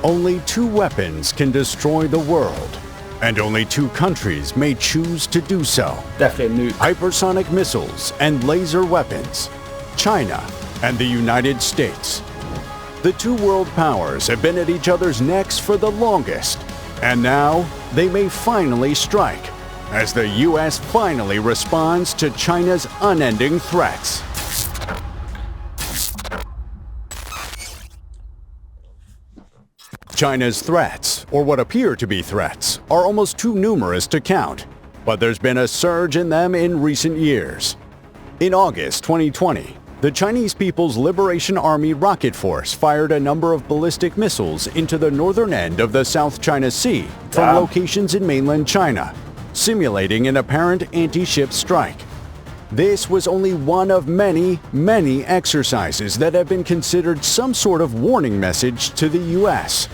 Only two weapons can destroy the world, and only two countries may choose to do so. Definitely a nuke. Hypersonic missiles and laser weapons, China and the United States. The two world powers have been at each other's necks for the longest, and now they may finally strike, as the US finally responds to China's unending threats. China's threats, or what appear to be threats, are almost too numerous to count, but there's been a surge in them in recent years. In August 2020, the Chinese People's Liberation Army Rocket Force fired a number of ballistic missiles into the northern end of the South China Sea from locations in mainland China, simulating an apparent anti-ship strike. This was only one of many, many exercises that have been considered some sort of warning message to the US.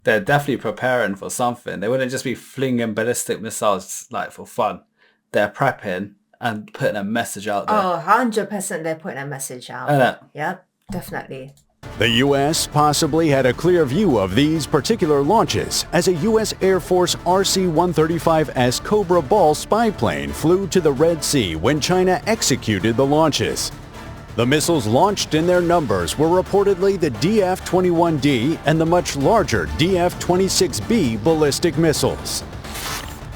They're definitely preparing for something. They wouldn't just be flinging ballistic missiles like for fun. They're prepping and putting a message out there. Oh, 100% they're putting a message out. Yep, definitely. The US possibly had a clear view of these particular launches as a US Air Force RC-135S Cobra Ball spy plane flew to the Red Sea when China executed the launches. The missiles launched in their numbers were reportedly the DF-21D and the much larger DF-26B ballistic missiles.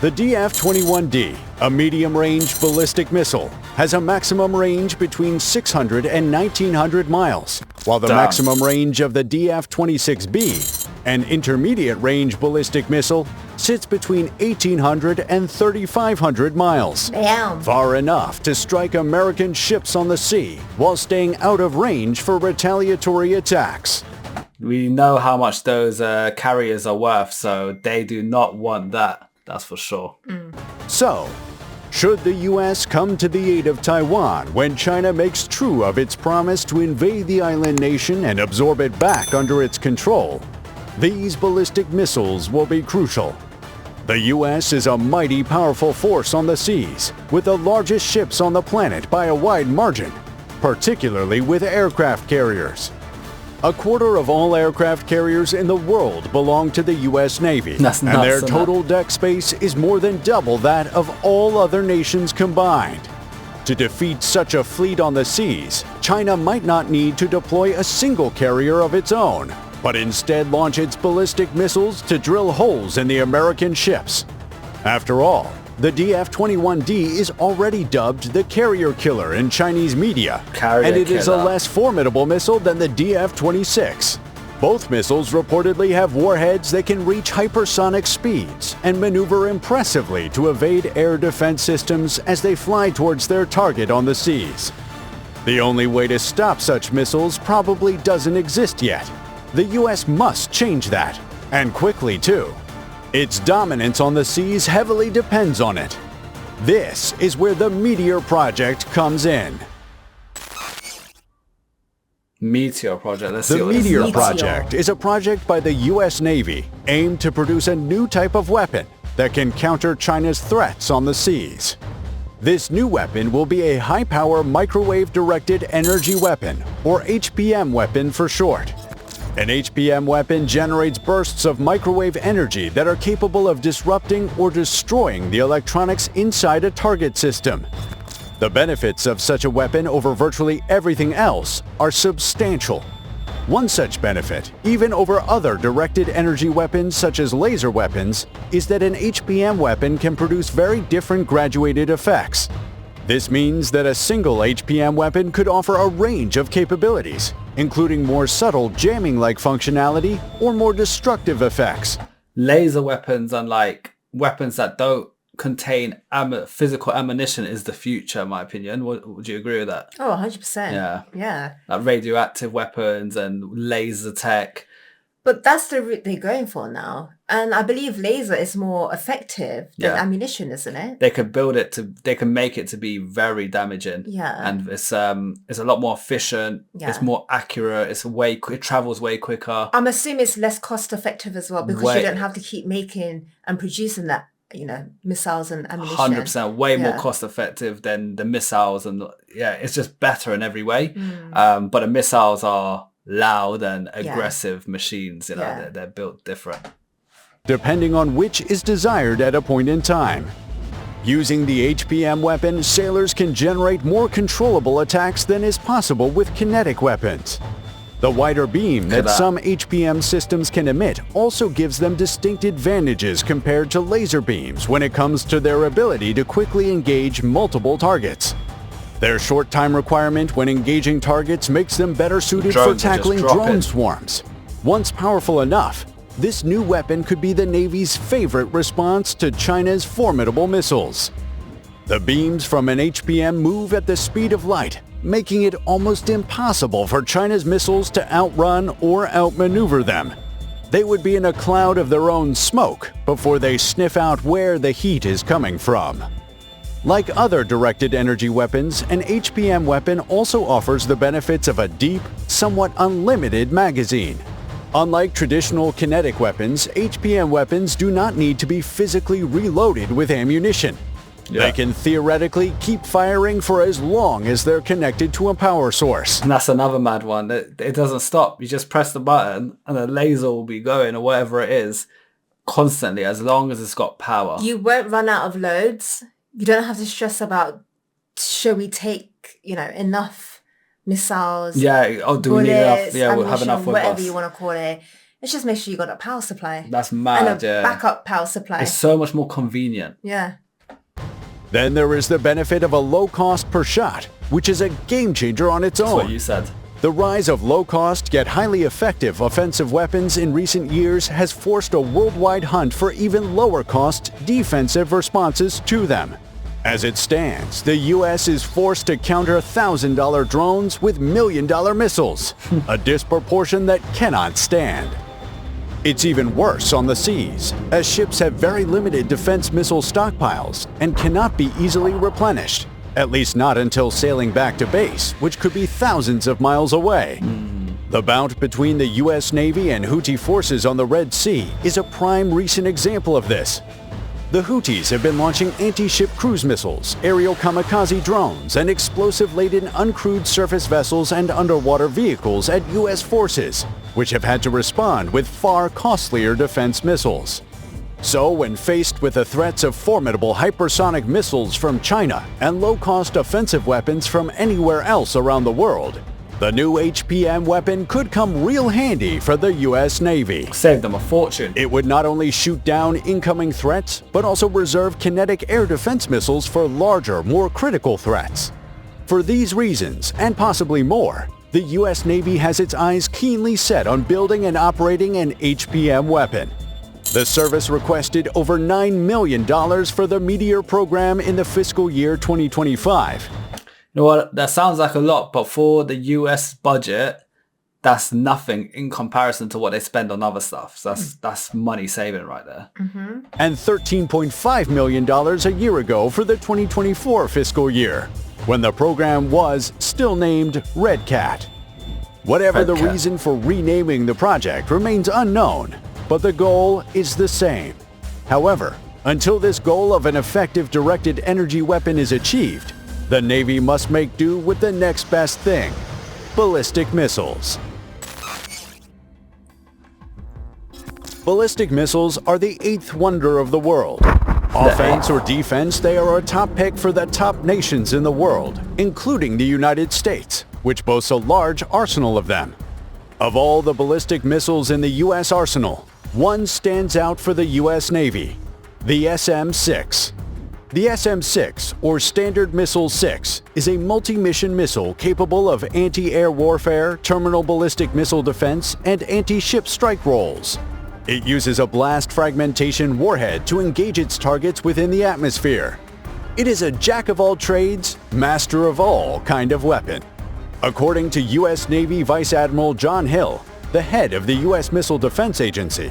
The DF-21D, a medium-range ballistic missile, has a maximum range between 600 and 1,900 miles, while the maximum range of the DF-26B, an intermediate-range ballistic missile, sits between 1,800 and 3,500 miles. Damn. Far enough to strike American ships on the sea while staying out of range for retaliatory attacks. We know how much those carriers are worth, so they do not want that. That's for sure. So, should the US come to the aid of Taiwan when China makes true of its promise to invade the island nation and absorb it back under its control, these ballistic missiles will be crucial. The US is a mighty powerful force on the seas, with the largest ships on the planet by a wide margin, particularly with aircraft carriers. A quarter of all aircraft carriers in the world belong to the US Navy, and their total deck space is more than double that of all other nations combined. To defeat such a fleet on the seas, China might not need to deploy a single carrier of its own, but instead launch its ballistic missiles to drill holes in the American ships. After all, the DF-21D is already dubbed the carrier killer in Chinese media, and it is a less formidable missile than the DF-26. Both missiles reportedly have warheads that can reach hypersonic speeds and maneuver impressively to evade air defense systems as they fly towards their target on the seas. The only way to stop such missiles probably doesn't exist yet. The US must change that, and quickly too. Its dominance on the seas heavily depends on it. This is where the Meteor project comes in. Meteor project. Let's see the what this Meteor is. project is a project by the US Navy aimed to produce a new type of weapon that can counter China's threats on the seas. This new weapon will be a high-power microwave-directed energy weapon, or HPM weapon for short. An HPM weapon generates bursts of microwave energy that are capable of disrupting or destroying the electronics inside a target system. The benefits of such a weapon over virtually everything else are substantial. One such benefit, even over other directed energy weapons such as laser weapons, is that an HPM weapon can produce very different graduated effects. This means that a single HPM weapon could offer a range of capabilities, including more subtle jamming-like functionality or more destructive effects. Laser weapons and like weapons that don't contain physical ammunition is the future, in my opinion. Would you agree with that? Oh, 100%. Yeah. Like radioactive weapons and laser tech. But that's the route they're going for now. And I believe laser is more effective than ammunition, isn't it? They could they can make it to be very damaging. Yeah. And it's a lot more efficient. Yeah. It's more accurate. It travels way quicker. I'm assuming it's less cost effective as well because you don't have to keep making and producing that, missiles and ammunition. 100%, way more cost effective than the missiles, and it's just better in every way. But the missiles are loud and aggressive machines. You know, they're built different. Depending on which is desired at a point in time. Using the HPM weapon, sailors can generate more controllable attacks than is possible with kinetic weapons. The wider beam that some HPM systems can emit also gives them distinct advantages compared to laser beams when it comes to their ability to quickly engage multiple targets. Their short time requirement when engaging targets makes them better suited for tackling drone swarms. Once powerful enough, this new weapon could be the Navy's favorite response to China's formidable missiles. The beams from an HPM move at the speed of light, making it almost impossible for China's missiles to outrun or outmaneuver them. They would be in a cloud of their own smoke before they sniff out where the heat is coming from. Like other directed energy weapons, an HPM weapon also offers the benefits of a deep, somewhat unlimited magazine. Unlike traditional kinetic weapons, HPM weapons do not need to be physically reloaded with ammunition. They can theoretically keep firing for as long as they're connected to a power source. And that's another mad one. It doesn't stop. You just press the button and the laser will be going or whatever it is constantly as long as it's got power. You won't run out of loads. You don't have to stress about, shall we take, enough missiles, do we need enough? Yeah, we'll have enough with whatever us. You want to call it. Let's just make sure you got a power supply. That's mad, and a backup power supply. It's so much more convenient. Yeah. Then there is the benefit of a low cost per shot, which is a game changer on its own. That's what you said. The rise of low-cost yet highly effective offensive weapons in recent years has forced a worldwide hunt for even lower-cost defensive responses to them. As it stands, the U.S. is forced to counter $1,000 drones with million-dollar missiles, a disproportion that cannot stand. It's even worse on the seas, as ships have very limited defense missile stockpiles and cannot be easily replenished, at least not until sailing back to base, which could be thousands of miles away. The bout between the U.S. Navy and Houthi forces on the Red Sea is a prime recent example of this. The Houthis have been launching anti-ship cruise missiles, aerial kamikaze drones, and explosive-laden uncrewed surface vessels and underwater vehicles at U.S. forces, which have had to respond with far costlier defense missiles. So, when faced with the threats of formidable hypersonic missiles from China and low-cost offensive weapons from anywhere else around the world, the new HPM weapon could come real handy for the U.S. Navy. Save them a fortune. It would not only shoot down incoming threats, but also reserve kinetic air defense missiles for larger, more critical threats. For these reasons, and possibly more, the U.S. Navy has its eyes keenly set on building and operating an HPM weapon. The service requested over $9 million for the Meteor program in the fiscal year 2025. You know what? That sounds like a lot, but for the US budget, that's nothing in comparison to what they spend on other stuff. So that's money saving right there. And $13.5 million a year ago for the 2024 fiscal year, when the program was still named Red Cat. Whatever the reason for renaming the project remains unknown, but the goal is the same. However, until this goal of an effective directed energy weapon is achieved, the Navy must make do with the next best thing: ballistic missiles. Ballistic missiles are the eighth wonder of the world. Offense or defense, they are a top pick for the top nations in the world, including the United States, which boasts a large arsenal of them. Of all the ballistic missiles in the U.S. arsenal, one stands out for the U.S. Navy: the SM-6. The SM-6, or Standard Missile-6, is a multi-mission missile capable of anti-air warfare, terminal ballistic missile defense, and anti-ship strike roles. It uses a blast fragmentation warhead to engage its targets within the atmosphere. It is a jack-of-all-trades, master-of-all kind of weapon. According to U.S. Navy Vice Admiral John Hill, the head of the U.S. Missile Defense Agency,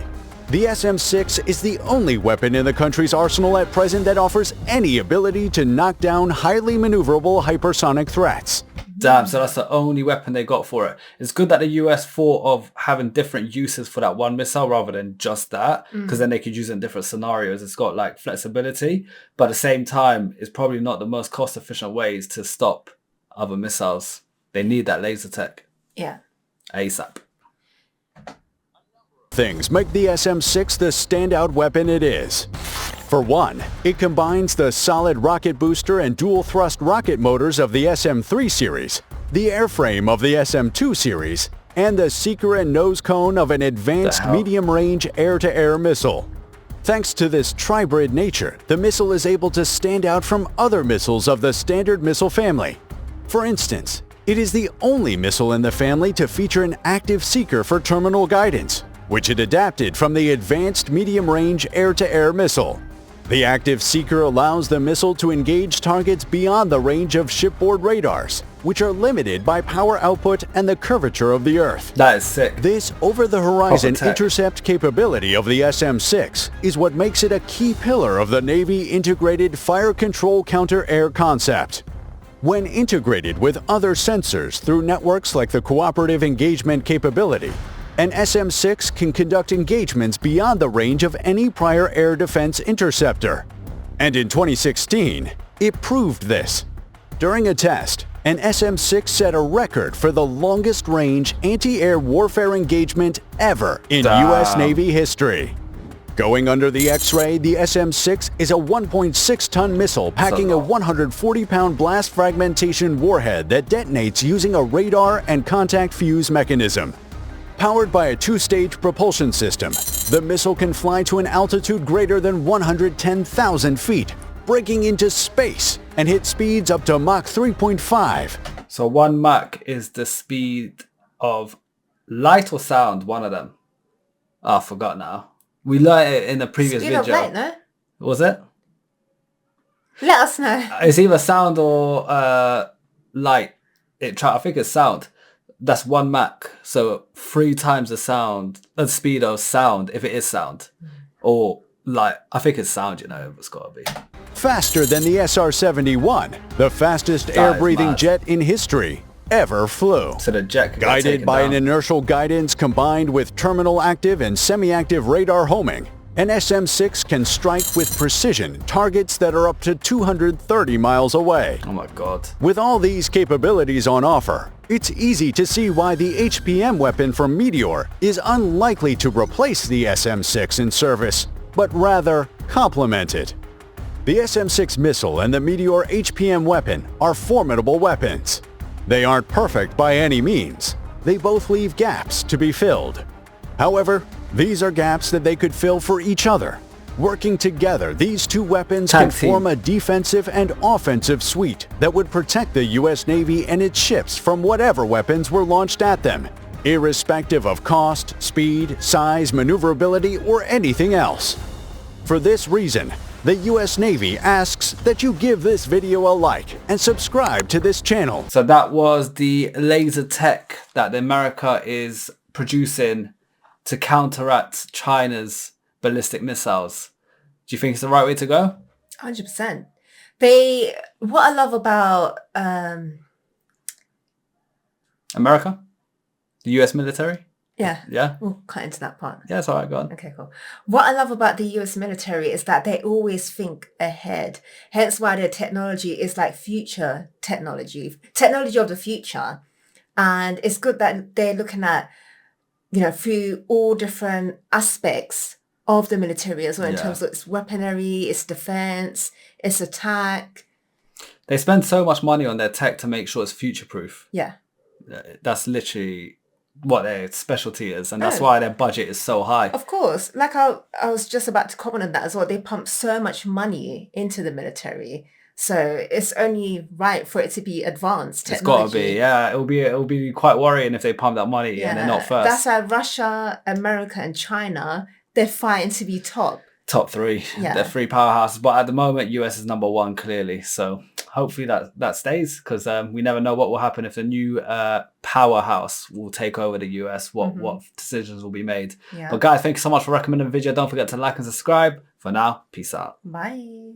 the SM-6 is the only weapon in the country's arsenal at present that offers any ability to knock down highly maneuverable hypersonic threats. Damn, so that's the only weapon they got for it. It's good that the US thought of having different uses for that one missile rather than just that, because then they could use it in different scenarios. It's got like flexibility, but at the same time, it's probably not the most cost-efficient ways to stop other missiles. They need that laser tech. Yeah. ASAP. Things make the SM-6 the standout weapon it is. For one, it combines the solid rocket booster and dual-thrust rocket motors of the SM-3 series, the airframe of the SM-2 series, and the seeker and nose cone of an advanced medium-range air-to-air missile. Thanks to this tribrid nature, the missile is able to stand out from other missiles of the Standard Missile family. For instance, it is the only missile in the family to feature an active seeker for terminal guidance, which it adapted from the Advanced Medium-Range Air-to-Air Missile. The active seeker allows the missile to engage targets beyond the range of shipboard radars, which are limited by power output and the curvature of the Earth. That is sick. This over-the-horizon intercept capability of the SM-6 is what makes it a key pillar of the Navy Integrated Fire Control Counter-Air concept. When integrated with other sensors through networks like the Cooperative Engagement capability, an SM-6 can conduct engagements beyond the range of any prior air defense interceptor. And in 2016, it proved this. During a test, an SM-6 set a record for the longest-range anti-air warfare engagement ever in U.S. Navy history. Going under the X-ray, the SM-6 is a 1.6-ton missile packing a 140-pound blast fragmentation warhead that detonates using a radar and contact fuse mechanism. Powered by a two-stage propulsion system, the missile can fly to an altitude greater than 110,000 feet, breaking into space and hit speeds up to Mach 3.5. So 1 Mach is the speed of light or sound, one of them. Oh, I forgot now. We learned it in the previous speed video. Of light, no? Was it? Let us know. It's either sound or light. I think it's sound. That's 1 Mach, so 3 times the speed of sound, if it is sound. Or, I think it's sound, it's got to be. Faster than the SR-71, the fastest air-breathing jet in history ever flew. So the jet could Guided by an inertial guidance combined with terminal active and semi-active radar homing, an SM-6 can strike with precision targets that are up to 230 miles away. Oh my God. With all these capabilities on offer, it's easy to see why the HPM weapon from Meteor is unlikely to replace the SM-6 in service, but rather complement it. The SM-6 missile and the Meteor HPM weapon are formidable weapons. They aren't perfect by any means. They both leave gaps to be filled. However, these are gaps that they could fill for each other. Working together, these two weapons can form a defensive and offensive suite that would protect the U.S. Navy and its ships from whatever weapons were launched at them, irrespective of cost, speed, size, maneuverability, or anything else. For this reason, the U.S. Navy asks that you give this video a like and subscribe to this channel. So that was the laser tech that America is producing to counteract China's ballistic missiles. Do you think it's the right way to go? 100%. What I love about America? The US military? Yeah. Yeah? We'll cut into that part. Yeah, it's all right, go on. Okay, cool. What I love about the US military is that they always think ahead. Hence why their technology is like future technology of the future. And it's good that they're looking at, through all different aspects of the military as well, in terms of its weaponry, its defense, its attack. They spend so much money on their tech to make sure it's future-proof. Yeah. That's literally what their specialty is, and that's why their budget is so high. Of course. Like I was just about to comment on that as well. They pump so much money into the military. So it's only right for it to be advanced technology. It's got to be, yeah. It'll be quite worrying if they pump that money and they're not first. That's why Russia, America, and China, they're fighting to be top. Top 3. Yeah. They're 3 powerhouses. But at the moment, US is number 1, clearly. So hopefully that stays, because we never know what will happen if the new powerhouse will take over the US, what decisions will be made. Yeah. But guys, thank you so much for recommending the video. Don't forget to like and subscribe. For now, peace out. Bye.